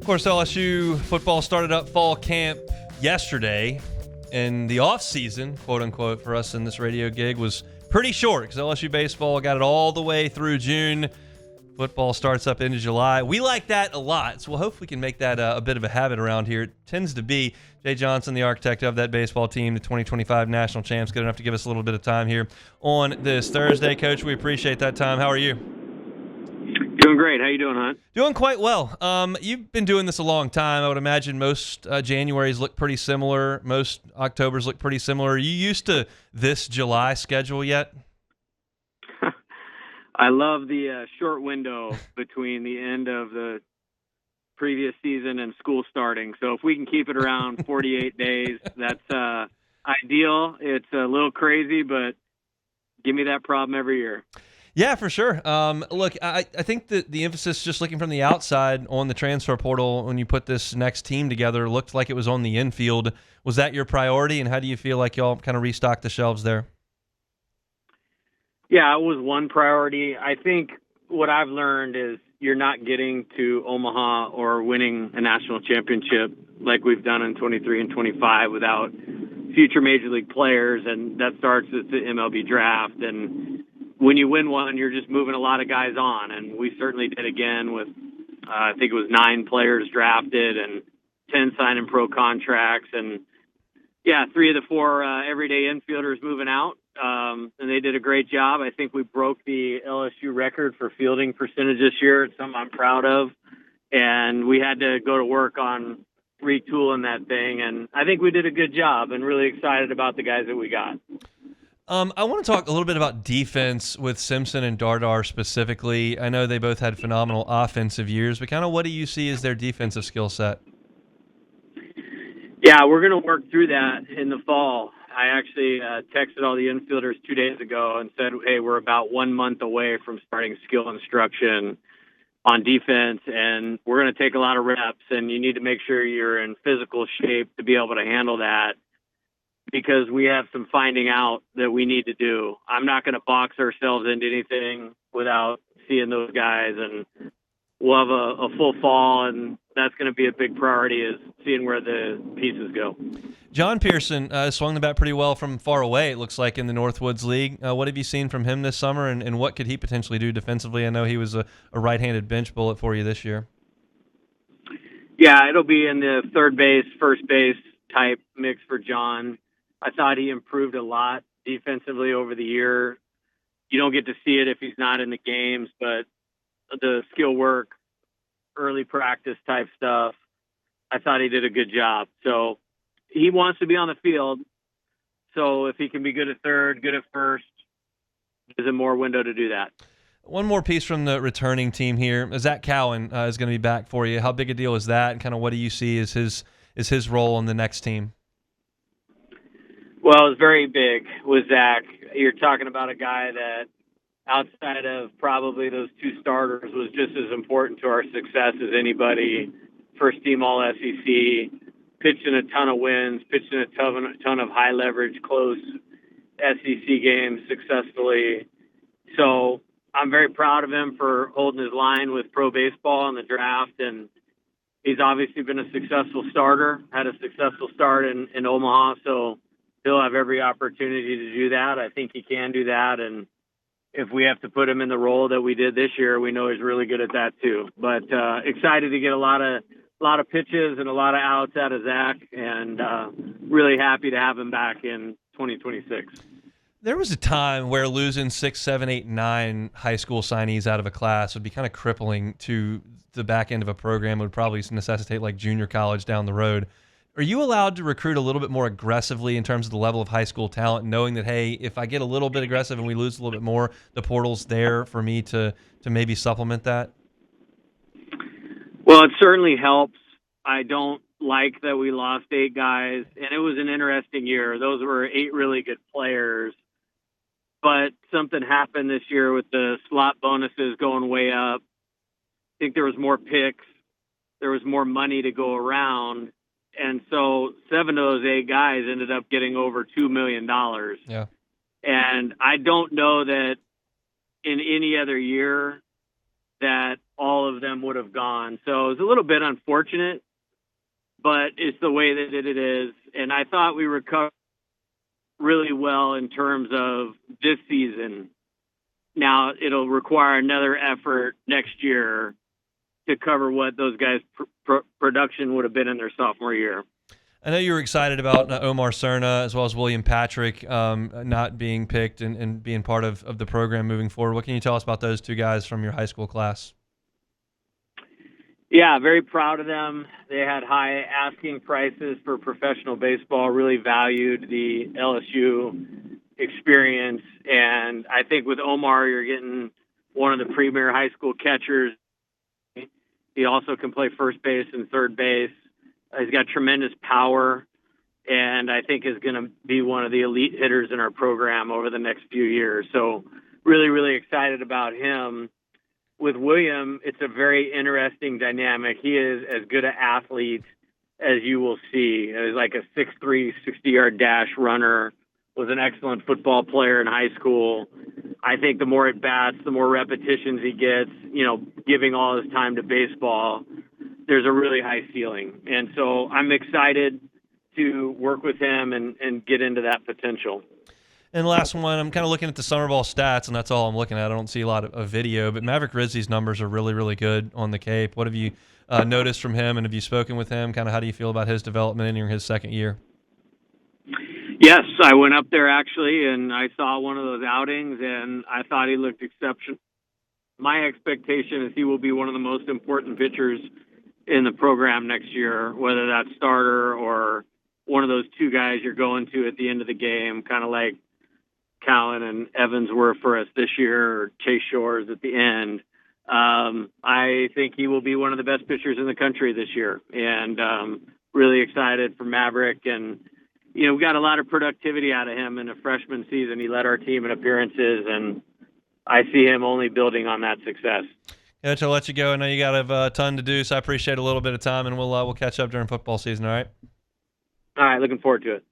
Of course, LSU football started up fall camp yesterday, and the off season, quote unquote, for us in this radio gig was pretty short because LSU baseball got it all the way through June. Football starts up into July. We like that a lot, so we'll hope we can make that a bit of a habit around here. It tends to be. Jay Johnson, the architect of that baseball team, the 2025 national champs, good enough to give us a little bit of time here on this Thursday. Coach, we appreciate that time. How are you? Doing great. How you doing, Hunt? Doing quite well. You've been doing this a long time. I would imagine most Januaries look pretty similar. Most Octobers look pretty similar. Are you used to this July schedule yet? I love the short window between the end of the previous season and school starting. So if we can keep it around 48 days, that's ideal. It's a little crazy, but give me that problem every year. Yeah, for sure. Look, I think that the emphasis, just looking from the outside on the transfer portal when you put this next team together, looked like it was on the infield. Was that your priority, and how do you feel like y'all kind of restocked the shelves there? Yeah, it was one priority. I think what I've learned is you're not getting to Omaha or winning a national championship like we've done in 23 and 25 without future major league players, and that starts with the MLB Draft. And when you win one, you're just moving a lot of guys on, and we certainly did again with, I think it was 9 players drafted and 10 signing pro contracts. And, yeah, 3 of the 4 everyday infielders moving out. And they did a great job. I think we broke the LSU record for fielding percentage this year. It's something I'm proud of. And we had to go to work on retooling that thing. And I think we did a good job and really excited about the guys that we got. I want to talk a little bit about defense with Simpson and Dardar specifically. I know they both had phenomenal offensive years, but kind of what do you see as their defensive skill set? Yeah, we're going to work through that in the fall. I actually texted all the infielders 2 days ago and said, hey, we're about 1 month away from starting skill instruction on defense, and we're going to take a lot of reps, and you need to make sure you're in physical shape to be able to handle that because we have some finding out that we need to do. I'm not going to box ourselves into anything without seeing those guys, and we'll have a full fall, and that's going to be a big priority is seeing where the pieces go. John Pearson swung the bat pretty well from far away, it looks like, in the Northwoods League. What have you seen from him this summer, and what could he potentially do defensively? I know he was a right-handed bench bullet for you this year. Yeah, it'll be in the third base, first base type mix for John. I thought he improved a lot defensively over the year. You don't get to see it if he's not in the games, but the skill work, early practice type stuff, I thought he did a good job. So he wants to be on the field. So if he can be good at third, good at first, there's a more window to do that. One more piece from the returning team here. Zack Cowan is going to be back for you. How big a deal is that? And kind of what do you see as his role on the next team? Well, it's very big with Zach. You're talking about a guy that outside of probably those 2 starters was just as important to our success as anybody. First team all SEC, pitching a ton of wins, pitching a ton of high leverage, close SEC games successfully. So I'm very proud of him for holding his line with pro baseball in the draft. And he's obviously been a successful starter, had a successful start in Omaha. So he'll have every opportunity to do that. I think he can do that. And if we have to put him in the role that we did this year, we know he's really good at that too. But excited to get a lot of pitches and a lot of outs out of Zach, and really happy to have him back in 2026. There was a time where losing 6, 7, 8, 9 high school signees out of a class would be kind of crippling to the back end of a program. It would probably necessitate like junior college down the road. Are you allowed to recruit a little bit more aggressively in terms of the level of high school talent, knowing that, hey, if I get a little bit aggressive and we lose a little bit more, the portal's there for me to maybe supplement that? Well, it certainly helps. I don't like that we lost 8 guys, and it was an interesting year. Those were 8 really good players. But something happened this year with the slot bonuses going way up. I think there was more picks. There was more money to go around. And so 7 of those 8 guys ended up getting over $2 million. Yeah. And I don't know that in any other year that all of them them would have gone. So it was a little bit unfortunate, but it's the way that it is. And I thought we recovered really well in terms of this season. Now it'll require another effort next year to cover what those guys' production would have been in their sophomore year. I know you were excited about Omar Serna as well as William Patrick not being picked and being part of the program moving forward. What can you tell us about those two guys from your high school class? Yeah, very proud of them. They had high asking prices for professional baseball, really valued the LSU experience. And I think with Omar, you're getting one of the premier high school catchers. He also can play first base and third base. He's got tremendous power, and I think is going to be one of the elite hitters in our program over the next few years. So really, really excited about him. With William, it's a very interesting dynamic. He is as good an athlete as you will see. He's like a 6'3", 60-yard dash runner, was an excellent football player in high school. I think the more at bats, the more repetitions he gets, giving all his time to baseball, there's a really high ceiling. And so I'm excited to work with him and get into that potential. And last one, I'm kind of looking at the summer ball stats, and that's all I'm looking at. I don't see a lot of video, but Maverick Grizzy's numbers are really, really good on the Cape. What have you noticed from him, and have you spoken with him? Kind of how do you feel about his development entering his second year? Yes, I went up there actually, and I saw one of those outings, and I thought he looked exceptional. My expectation is he will be one of the most important pitchers in the program next year, whether that's starter or one of those two guys you're going to at the end of the game, kind of like Kalin and Evans were for us this year, or Chase Shores at the end. I think he will be one of the best pitchers in the country this year, and really excited for Maverick. And, we got a lot of productivity out of him in a freshman season. He led our team in appearances, and I see him only building on that success. Coach, I'll let you go. I know you got a ton to do, so I appreciate a little bit of time, and we'll catch up during football season, all right? All right, looking forward to it.